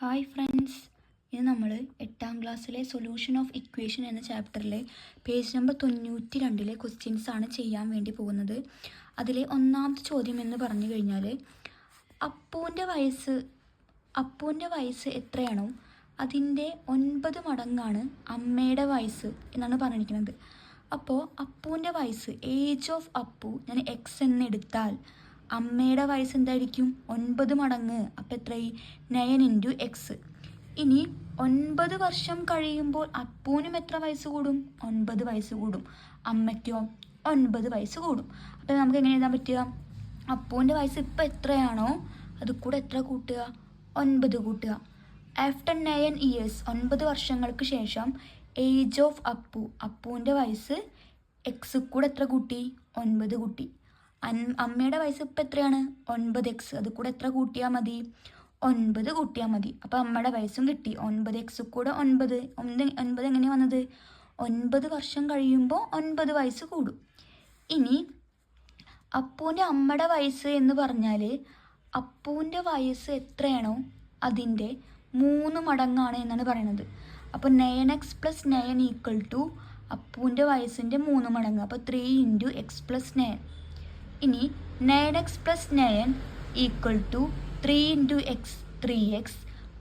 Hi friends, ഇത് നമ്മൾ 8ാം ക്ലാസ്സിലെ സൊല്യൂഷൻ ഓഫ് ഇക്വേഷൻ എന്ന ചാപ്റ്ററിലെ പേജ് നമ്പർ 92 ക്വസ്റ്റ്യൻസ് ആണ് ചെയ്യാൻ വേണ്ടി പോകുന്നത്. അതിലെ ഒന്നാമത്തെ ചോദ്യം എന്ന് പറഞ്ഞു കഴിഞ്ഞാൽ അപ്പൂൻ്റെ വയസ്സ് എത്രയാണോ അതിൻ്റെ 9 മടങ്ങാണ് അമ്മയുടെ വയസ്സ് എന്നാണ് പറഞ്ഞിരിക്കുന്നത്. അപ്പോൾ അപ്പൂൻ്റെ വയസ്സ്, ഏജ് ഓഫ് അപ്പു ഞാൻ എക്സ് എന്നെടുത്താൽ അമ്മയുടെ വയസ്സ് എന്തായിരിക്കും? 9 മടങ്ങ്. അപ്പോൾ എത്രയായി? 9 × x. ഇനി 9 വർഷം കഴിയുമ്പോൾ അപ്പൂനും എത്ര വയസ്സ് കൂടും? 9 വയസ്സ് കൂടും. അമ്മയ്ക്കോ 9 വയസ്സ് കൂടും. അപ്പോൾ നമുക്ക് എങ്ങനെ എഴുതാൻ പറ്റുക? അപ്പൂൻ്റെ വയസ്സ് ഇപ്പോൾ എത്രയാണോ അത് കൂടെ എത്ര കൂട്ടുക? 9 കൂട്ടുക. ആഫ്റ്റർ 9 ഇയേഴ്സ്, 9 വർഷങ്ങൾക്ക് ശേഷം ഏജ് ഓഫ് അപ്പൂൻ്റെ വയസ്സ് എക്സ് കൂടെ എത്ര കൂട്ടി? 9 കൂട്ടി. അമ്മയുടെ വയസ്സ് ഇപ്പം എത്രയാണ്? 9x. അത് കൂടെ എത്ര കൂട്ടിയാൽ മതി? 9 കൂട്ടിയാൽ മതി. അപ്പോൾ അമ്മയുടെ വയസ്സും കിട്ടി. 9x കൂടെ 9. 9 എങ്ങനെയാണ് വന്നത്? 9 വർഷം കഴിയുമ്പോൾ 9 വയസ്സ് കൂടും. ഇനി അപ്പൂൻ്റെ അമ്മയുടെ വയസ്സ് എന്ന് പറഞ്ഞാൽ അപ്പൂൻ്റെ വയസ്സ് എത്രയാണോ അതിൻ്റെ 3 മടങ്ങാണ് എന്നാണ് പറയുന്നത്. അപ്പോൾ 9x + 9 = അപ്പൂൻ്റെ വയസ്സിൻ്റെ 3 മടങ്ങ്. അപ്പോൾ 3 × x + 9. ഇനി 9x + 9 = 3 × x, 3x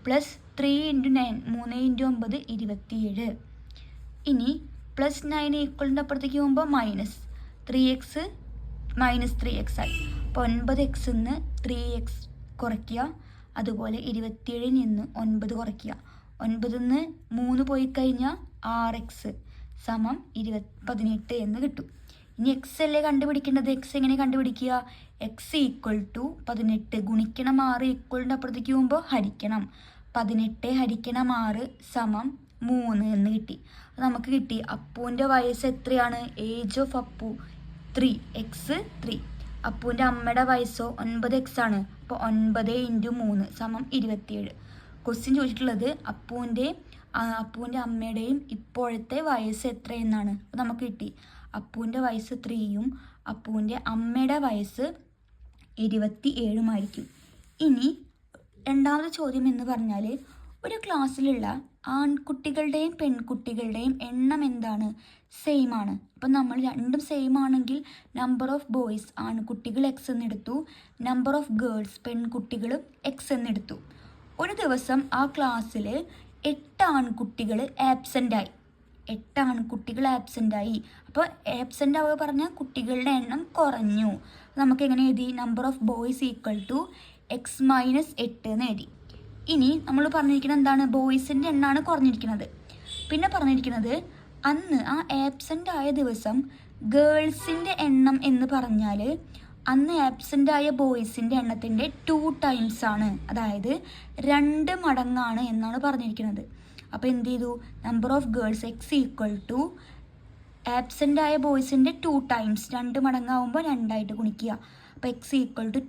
+ 3 × 9, 3 × 9 27. ഇനി +9 = അപ്പുറത്തേക്ക് പോകുമ്പോൾ -3x -3x ആയി. അപ്പോൾ 9x നിന്ന് 3x കുറയ്ക്കുക. അതുപോലെ 27 നിന്ന് 9 കുറയ്ക്കുക. 9 നിന്ന് 3 പോയി കഴിഞ്ഞാൽ 6x = 18 എന്ന് കിട്ടും. ഇനി എക്സ് അല്ലേ കണ്ടുപിടിക്കേണ്ടത്? എക്സ് എങ്ങനെ കണ്ടുപിടിക്കുക? x = 18 ഗുണിക്കണം 6 = അപ്പുറത്തേക്ക് പോകുമ്പോൾ ഹരിക്കണം. 18 ഹരിക്കണം 6 = 3 എന്ന് കിട്ടി. നമുക്ക് കിട്ടി അപ്പൂൻ്റെ വയസ്സ് എത്രയാണ്? Age of Appu 3x 3. അപ്പൂൻ്റെ അമ്മയുടെ വയസ്സോ 9x ആണ്. അപ്പോൾ 9 × 3 = 27. ക്വസ്റ്റ്യൻ ചോദിച്ചിട്ടുള്ളത് അപ്പൂൻ്റെ അമ്മയുടെയും ഇപ്പോഴത്തെ വയസ്സ് എത്രയെന്നാണ്. അപ്പോൾ നമുക്ക് കിട്ടി അപ്പൂൻ്റെ വയസ്സ് 3ഉം അപ്പൂൻ്റെ അമ്മയുടെ വയസ്സ് 27 ആയിരിക്കും. ഇനി രണ്ടാമത്തെ ചോദ്യം എന്ന് പറഞ്ഞാൽ ഒരു ക്ലാസ്സിലുള്ള ആൺകുട്ടികളുടെയും പെൺകുട്ടികളുടെയും എണ്ണം എന്താണ്? സെയിം ആണ്. അപ്പം നമ്മൾ രണ്ടും സെയിം ആണെങ്കിൽ നമ്പർ ഓഫ് ബോയ്സ് ആൺകുട്ടികൾ x എന്നെടുത്തു, നമ്പർ ഓഫ് ഗേൾസ് പെൺകുട്ടികളും x എന്നെടുത്തു. ഒരു ദിവസം ആ ക്ലാസ്സിൽ 8 ആൺകുട്ടികൾ ആബ്സെൻ്റായി. 8 ആൺകുട്ടികൾ ആബ്സെൻ്റായി. അപ്പോൾ ആബ്സെൻ്റ് ആവുക പറഞ്ഞാൽ കുട്ടികളുടെ എണ്ണം കുറഞ്ഞു. നമുക്ക് എങ്ങനെ എഴുതി? നമ്പർ ഓഫ് ബോയ്സ് = x - 8 എന്ന് എഴുതി. ഇനി നമ്മൾ പറഞ്ഞിരിക്കുന്നത് എന്താണ്? ബോയ്സിൻ്റെ എണ്ണമാണ് കുറഞ്ഞിരിക്കുന്നത്. പിന്നെ പറഞ്ഞിരിക്കുന്നത് അന്ന് ആ ആബ്സെൻ്റ് ആയ ദിവസം ഗേൾസിൻ്റെ എണ്ണം എന്ന് പറഞ്ഞാൽ അന്ന് ആബ്സെൻ്റ് ആയ ബോയ്സിൻ്റെ എണ്ണത്തിൻ്റെ 2 ടൈംസ് ആണ്. അതായത് 2 മടങ്ങാണ് എന്നാണ് പറഞ്ഞിരിക്കുന്നത്. അപ്പോൾ എന്ത് ചെയ്തു? Number of girls x = absent ആയ ബോയ്സിൻ്റെ 2 ടൈംസ്, 2 മടങ്ങാവുമ്പോൾ 2 ആയിട്ട് ഗുണിക്കുക. അപ്പോൾ x =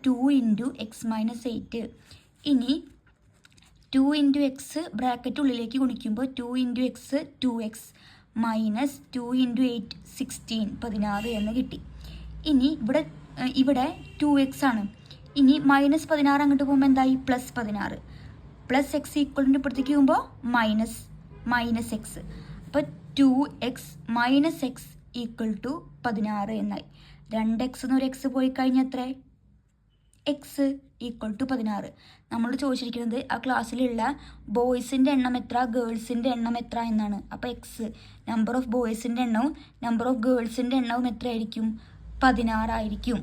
2 × x - 8. ഇനി 2 × x ബ്രാക്കറ്റ് ഉള്ളിലേക്ക് ഗുണിക്കുമ്പോൾ 2 × x 2x - 2 × 8 16 16 എന്ന് കിട്ടി. ഇനി ഇവിടെ 2x ആണ്. ഇനി -16 അങ്ങോട്ട് പോകുമ്പോൾ എന്തായി? +16 + x = ഇപ്പുറത്തേക്ക് പോകുമ്പോൾ -x. അപ്പോൾ 2x - x = 16 എന്നായി. 2x എന്ന് ഒരു x പോയി കഴിഞ്ഞാൽ എത്ര? x = 16. നമ്മൾ ചോദിച്ചിരിക്കുന്നത് ആ ക്ലാസ്സിലുള്ള ബോയ്സിൻ്റെ എണ്ണം എത്ര, ഗേൾസിൻ്റെ എണ്ണം എത്ര എന്നാണ്. അപ്പോൾ x നമ്പർ ഓഫ് ബോയ്സിൻ്റെ എണ്ണവും നമ്പർ ഓഫ് ഗേൾസിൻ്റെ എണ്ണവും എത്രയായിരിക്കും? 16 ആയിരിക്കും.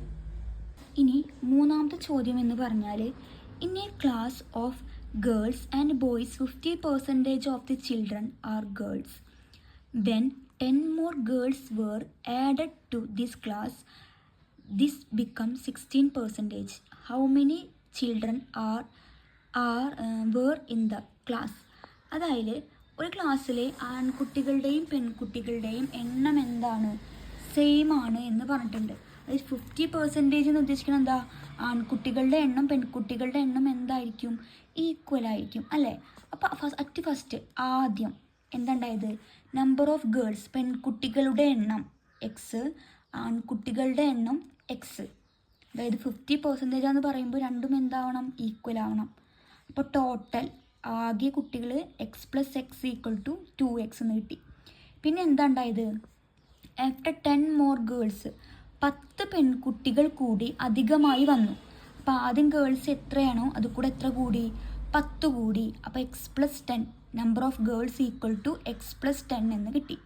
ഇനി മൂന്നാമത്തെ ചോദ്യം എന്ന് പറഞ്ഞാൽ in A class of girls and boys 50% of the children are girls. When 10 more girls were added to this class, this becomes 16%. How many children were in the class? അതായത് ഒരു ക്ലാസ്സിലെ ആൺകുട്ടികളുടെയും പെൺകുട്ടികളുടെയും എണ്ണം എന്താണ്? സെയിം ആണ് എന്ന് പറഞ്ഞിട്ടുണ്ട്. അതായത് 50% എന്ന് ഉദ്ദേശിക്കുന്നത് എന്താ? ആൺകുട്ടികളുടെ എണ്ണം പെൺകുട്ടികളുടെ എണ്ണം എന്തായിരിക്കും? ഈക്വൽ ആയിരിക്കും അല്ലേ? അപ്പോൾ ഫസ്റ്റ് ആദ്യം എന്തുണ്ടായത്? നമ്പർ ഓഫ് ഗേൾസ് പെൺകുട്ടികളുടെ എണ്ണം x, ആൺകുട്ടികളുടെ എണ്ണം x. അതായത് 50% എന്ന് പറയുമ്പോൾ രണ്ടും എന്താവണം? ഈക്വൽ ആവണം. അപ്പോൾ ടോട്ടൽ ആകെ കുട്ടികൾ x+x=2x എന്ന് കിട്ടി. പിന്നെ എന്താ ഉണ്ടായത്? ആഫ്റ്റർ 10 മോർ ഗേൾസ് 10 പെൺകുട്ടികൾ കൂടി അധികമായി വന്നു. അപ്പോൾ ആദ്യം ഗേൾസ് എത്രയാണോ അത് കൂടെ എത്ര കൂടി? 10 കൂടി. അപ്പോൾ x+10 number of girls x+10 എന്ന് കിട്ടി.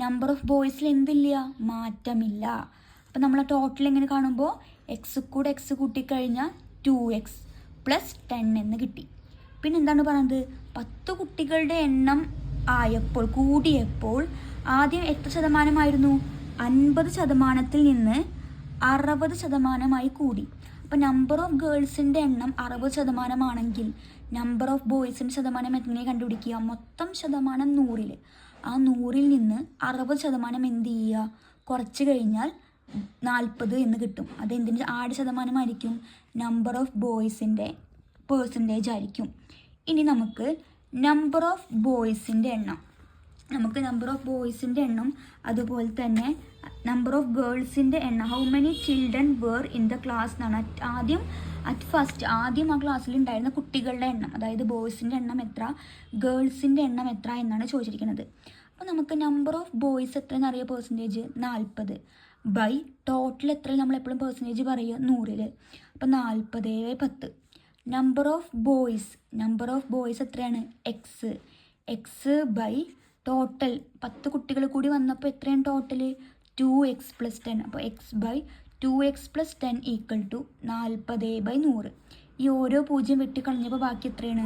നമ്പർ ഓഫ് ബോയ്സിൽ എന്തില്ല? മാറ്റമില്ല. അപ്പോൾ നമ്മൾ ടോട്ടൽ എങ്ങനെ കാണുമ്പോൾ എക്സ് കൂടെ എക്സ് കൂട്ടിക്കഴിഞ്ഞാൽ 2x+10 എന്ന് കിട്ടി. പിന്നെ എന്താണ് പറയുന്നത്? 10 കുട്ടികളുടെ എണ്ണം ആയപ്പോൾ കൂടിയപ്പോൾ ആദ്യം എത്ര ശതമാനമായിരുന്നു? 50% നിന്ന് 60% കൂടി. അപ്പോൾ നമ്പർ ഓഫ് ഗേൾസിൻ്റെ എണ്ണം 60% നമ്പർ ഓഫ് ബോയ്സിൻ്റെ ശതമാനം എങ്ങനെ കണ്ടുപിടിക്കുക? മൊത്തം ശതമാനം 100. ആ 100-ൽ നിന്ന് 60% എന്ത് ചെയ്യുക? കുറച്ച് കഴിഞ്ഞാൽ 40 എന്ന് കിട്ടും. അതെന്തിൻ്റെ ആഡ് ശതമാനമായിരിക്കും? നമ്പർ ഓഫ് ബോയ്സിൻ്റെ പേഴ്സൻറ്റേജ് ആയിരിക്കും. ഇനി നമുക്ക് നമ്പർ ഓഫ് ബോയ്സിൻ്റെ എണ്ണം അതുപോലെ തന്നെ നമ്പർ ഓഫ് ഗേൾസിൻ്റെ എണ്ണം how many children where in the class എന്നാണ് ആദ്യം ആ ക്ലാസ്സിൽ ഉണ്ടായിരുന്ന കുട്ടികളുടെ എണ്ണം, അതായത് ബോയ്സിൻ്റെ എണ്ണം എത്ര, ഗേൾസിൻ്റെ എണ്ണം എത്ര എന്നാണ് ചോദിച്ചിരിക്കുന്നത്. അപ്പോൾ നമുക്ക് നമ്പർ ഓഫ് ബോയ്സ് എത്രയെന്ന് അറിയാം? പെർസെൻറ്റേജ് 40 ബൈ ടോട്ടൽ എത്ര നമ്മൾ എപ്പോഴും പെർസെൻറ്റേജ് പറയുക 100-ൽ. അപ്പോൾ 40/10. നമ്പർ ഓഫ് ബോയ്സ് എത്രയാണ്? എക്സ് ബൈ ടോട്ടൽ 10 കുട്ടികൾ കൂടി വന്നപ്പോൾ എത്രയാണ് ടോട്ടൽ? 2x+10. അപ്പോൾ x/2x+10 = 40/100. ഈ ഓരോ 0 വെട്ടിക്കളഞ്ഞപ്പോൾ ബാക്കി എത്രയാണ്?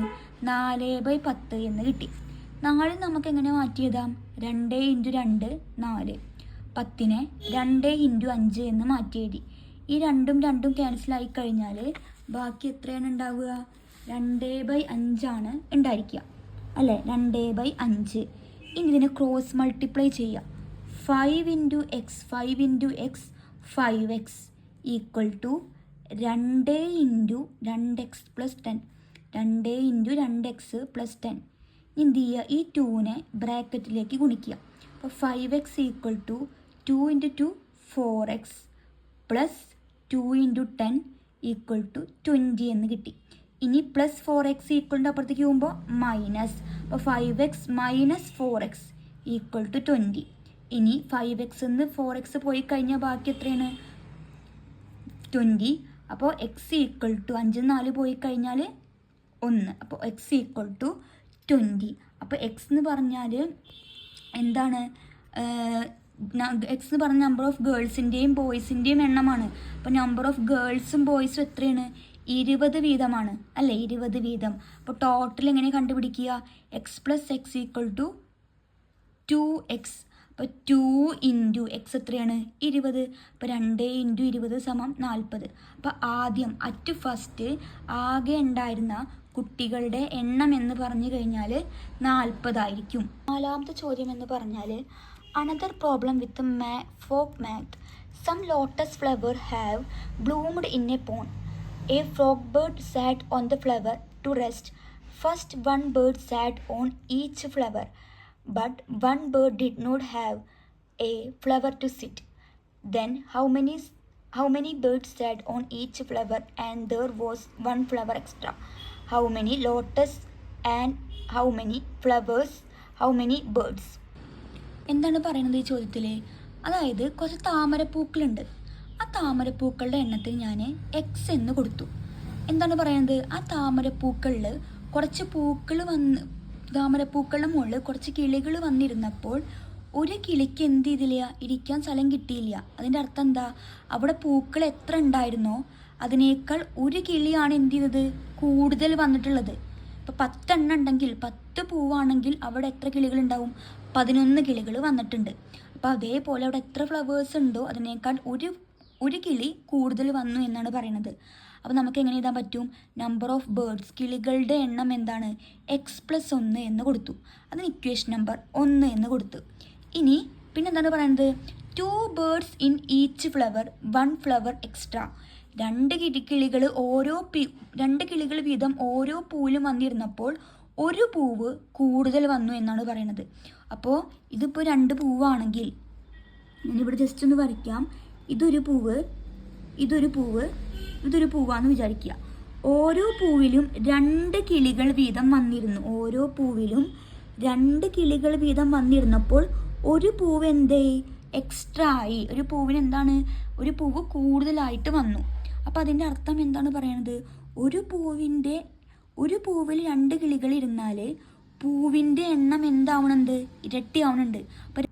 4/10 എന്ന് കിട്ടി. 4 നമുക്ക് എങ്ങനെ മാറ്റിയതാം? 2 × 2 4. 10-നെ 2 × 5 എന്ന് മാറ്റി എഴുതി. ഈ 2 ക്യാൻസൽ ആയി കഴിഞ്ഞാൽ ബാക്കി എത്രയാണ് ഉണ്ടാവുക? 2/5 ആണ് ഉണ്ടായിരിക്കുക അല്ലേ? 2/5. ഇനി ഇതിനെ ക്രോസ് മൾട്ടിപ്ലൈ ചെയ്യുക. 5 × x 5x = 2 × 2x+10. 2 × 2x+10. എന്ത് ചെയ്യുക? ഈ 2-നെ ബ്രാക്കറ്റിലേക്ക് ഗുണിക്കുക. അപ്പോൾ 5x = 2 × 2 4x പ്ലസ് 2 × 10 = 20 എന്ന് കിട്ടി. ഇനി പ്ലസ് 4x = അപ്പുറത്തേക്ക് പോകുമ്പോൾ മൈനസ്. അപ്പോൾ 5x - 4x = 20. ഇനി 5x നിന്ന് 4x പോയി കഴിഞ്ഞാൽ ബാക്കി എത്രയാണ്? 20. അപ്പോൾ x = 5 4 പോയി കഴിഞ്ഞാൽ 1. അപ്പോൾ x = 20. അപ്പോൾ x എന്ന് പറഞ്ഞാൽ എന്താണ്? എക്സ് എന്ന് പറഞ്ഞ നമ്പർ ഓഫ് ഗേൾസിൻ്റെയും ബോയ്സിൻ്റെയും എണ്ണമാണ്. അപ്പോൾ നമ്പർ ഓഫ് ഗേൾസും ബോയ്സും എത്രയാണ്? 20 വീതമാണ് അല്ലേ? 20 വീതം. അപ്പോൾ ടോട്ടൽ എങ്ങനെ കണ്ടുപിടിക്കുക? x+x = 2x. അപ്പോൾ 2 × x എത്രയാണ്? 20. അപ്പോൾ 2 × 20 = 40. അപ്പോൾ ആദ്യം ഫസ്റ്റ് ആകെ ഉണ്ടായിരുന്ന കുട്ടികളുടെ എണ്ണം എന്ന് പറഞ്ഞു കഴിഞ്ഞാൽ 40 ആയിരിക്കും. 4ാമത്തെ ചോദ്യം എന്ന് പറഞ്ഞാൽ another problem with the folk math. Some lotus flower have bloomed in a pond. A frogbird sat on the flower to rest. First one bird sat on each flower, but one bird did not have a flower to sit. Then how many birds sat on each flower and there was one flower extra? How many lotus and how many flowers? How many birds? എന്താണ് പറയുന്നത് ഈ ചോദ്യത്തിൽ? അതായത് കുറച്ച് താമരപ്പൂക്കളുണ്ട്. ആ താമരപ്പൂക്കളുടെ എണ്ണത്തിൽ ഞാൻ X എന്ന് കൊടുത്തു. എന്താണ് പറയുന്നത്? ആ താമരപ്പൂക്കളിൽ കുറച്ച് താമരപ്പൂക്കളുടെ മുകളിൽ കുറച്ച് കിളികൾ വന്നിരുന്നപ്പോൾ ഒരു കിളിക്ക് എന്ത് ചെയ്തില്ല? ഇരിക്കാൻ സ്ഥലം കിട്ടിയില്ല. അതിൻ്റെ അർത്ഥം എന്താ? അവിടെ പൂക്കൾ എത്ര ഉണ്ടായിരുന്നോ അതിനേക്കാൾ ഒരു കിളിയാണ് എന്ത് ചെയ്തത്? കൂടുതൽ വന്നിട്ടുള്ളത്. ഇപ്പോൾ 10 എണ്ണം ഉണ്ടെങ്കിൽ 10 പൂവാണെങ്കിൽ അവിടെ എത്ര കിളികളുണ്ടാവും? 11 കിളികൾ വന്നിട്ടുണ്ട്. അപ്പോൾ അതേപോലെ അവിടെ എത്ര ഫ്ലവേഴ്സ് ഉണ്ടോ അതിനേക്കാൾ ഒരു കിളി കൂടുതൽ വന്നു എന്നാണ് പറയുന്നത്. അപ്പോൾ നമുക്ക് എങ്ങനെ എഴുതാൻ പറ്റും? നമ്പർ ഓഫ് ബേർഡ്സ് കിളികളുടെ എണ്ണം എന്താണ്? x+1 എന്ന് കൊടുത്തു. അതിന് ഇക്വേഷൻ നമ്പർ 1 എന്ന് കൊടുത്തു. ഇനി പിന്നെ എന്താണ് പറയുന്നത്? 2 birds in each flower 1 flower extra. 2 കിളികൾ വീതം ഓരോ പൂവിലും വന്നിരുന്നപ്പോൾ ഒരു പൂവ് കൂടുതൽ വന്നു എന്നാണ് പറയുന്നത്. അപ്പോൾ ഇതിപ്പോൾ 2 പൂവാണെങ്കിൽ ഞാനിവിടെ ജസ്റ്റ് ഒന്ന് വരയ്ക്കാം. ഇതൊരു പൂവാന്ന് വിചാരിക്കുക. ഓരോ പൂവിലും 2 കിളികൾ വീതം വന്നിരുന്നു. ഓരോ പൂവിലും 2 കിളികൾ വീതം വന്നിരുന്നപ്പോൾ ഒരു പൂവ് എന്തേ എക്സ്ട്രാ ആയി. ഒരു പൂവിന് എന്താണ്, ഒരു പൂവ് കൂടുതലായിട്ട് വന്നു. അപ്പം അതിൻ്റെ അർത്ഥം എന്താണ് പറയണത്? ഒരു പൂവിൽ 2 കിളികൾ ഇരുന്നാൽ പൂവിൻ്റെ എണ്ണം എന്താവണുണ്ട്? ഇരട്ടിയാവണുണ്ട്. അപ്പം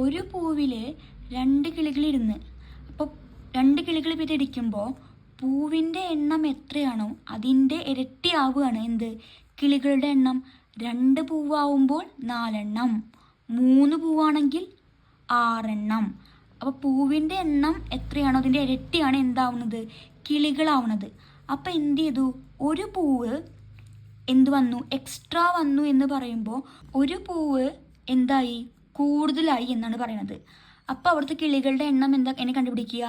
ഒരു പൂവിൽ 2 കിളികൾ ഇരുന്ന്, അപ്പോൾ 2 കിളികൾ വീതം ഇരിക്കുമ്പോൾ പൂവിൻ്റെ എണ്ണം എത്രയാണോ അതിൻ്റെ ഇരട്ടിയാവുകയാണ് എന്ത്? കിളികളുടെ എണ്ണം. 2 പൂവാവുമ്പോൾ 4 എണ്ണം, 3 പൂവാണെങ്കിൽ 6 എണ്ണം. അപ്പോൾ പൂവിൻ്റെ എണ്ണം എത്രയാണോ അതിൻ്റെ ഇരട്ടിയാണ് എന്താവുന്നത്? കിളികളാവുന്നത്. അപ്പം എന്ത് ചെയ്തു? ഒരു പൂവ് എന്ത് വന്നു? എക്സ്ട്രാ വന്നു എന്ന് പറയുമ്പോൾ ഒരു പൂവ് എന്തായി? കൂടുതലായി എന്നാണ് പറയുന്നത്. അപ്പോൾ അവിടുത്തെ കിളികളുടെ എണ്ണം എങ്ങനെ കണ്ടുപിടിക്കുക?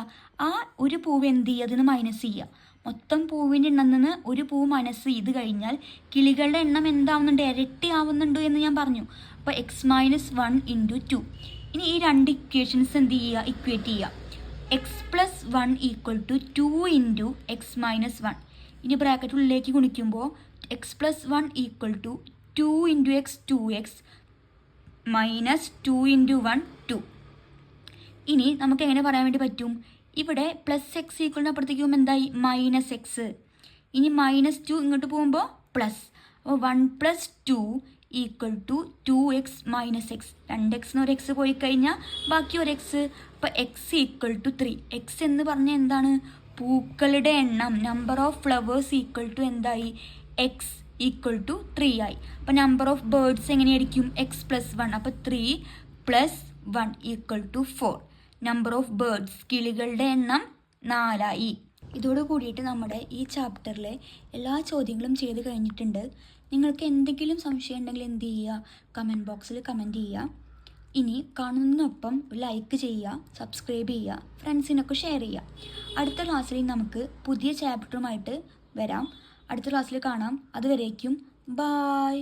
ആ ഒരു പൂവ് എന്ത് ചെയ്യുക? അതിന് മൈനസ് ചെയ്യുക. മൊത്തം പൂവിൻ്റെ എണ്ണം നിന്ന് ഒരു പൂവ് മൈനസ് ചെയ്ത് കഴിഞ്ഞാൽ കിളികളുടെ എണ്ണം എന്താവുന്നുണ്ട്? ഇരട്ടി ആവുന്നുണ്ട് എന്ന് ഞാൻ പറഞ്ഞു. അപ്പോൾ x-1 × 2. ഇനി ഈ 2 ഇക്വേഷൻസ് എന്ത് ചെയ്യുക? ഇക്വേറ്റ് ചെയ്യുക. x+1 = 2 × x-1. ഇനി ബ്രാക്കറ്റിലേക്ക് ഗുണിക്കുമ്പോൾ x+1 = 2 × x 2x -2 × 1 2. ഇനി നമുക്ക് എങ്ങനെ പറയാൻ വേണ്ടി പറ്റും? ഇവിടെ +x = അപ്പുറത്തേക്ക് എന്തായി? -x. ഇനി -2 ഇങ്ങോട്ട് പോകുമ്പോൾ പ്ലസ്. അപ്പോൾ 1 + 2 = 2x - x. 2x ഒരു x പോയി കഴിഞ്ഞാൽ ബാക്കി ഒരു x. അപ്പോൾ x = 3. x എന്ന് പറഞ്ഞാൽ എന്താണ്? പൂക്കളുടെ എണ്ണം. നമ്പർ ഓഫ് ഫ്ലവേഴ്സ് = എന്തായി? x = 3 ആയി. അപ്പോൾ നമ്പർ ഓഫ് ബേർഡ്സ് എങ്ങനെയായിരിക്കും? x+1. അപ്പോൾ 3 + 1 = 4. നമ്പർ ഓഫ് ബേർഡ്സ് കിളികളുടെ എണ്ണം 4 ആയി. ഇതോട് കൂടിയിട്ട് നമ്മുടെ ഈ ചാപ്റ്ററിലെ എല്ലാ ചോദ്യങ്ങളും ചെയ്ത് കഴിഞ്ഞിട്ടുണ്ട്. നിങ്ങൾക്ക് എന്തെങ്കിലും സംശയം ഉണ്ടെങ്കിൽ എന്ത് ചെയ്യുക? കമൻറ്റ് ബോക്സിൽ കമൻറ്റ് ചെയ്യുക. ഇനി കാണുന്നതിനൊപ്പം ലൈക്ക് ചെയ്യുക, സബ്സ്ക്രൈബ് ചെയ്യുക, ഫ്രണ്ട്സിനൊക്കെ ഷെയർ ചെയ്യുക. അടുത്ത ക്ലാസ്സിൽ നമുക്ക് പുതിയ ചാപ്റ്ററുമായിട്ട് വരാം. അടുത്ത ക്ലാസ്സിൽ കാണാം. അതുവരേക്കും ബായ്.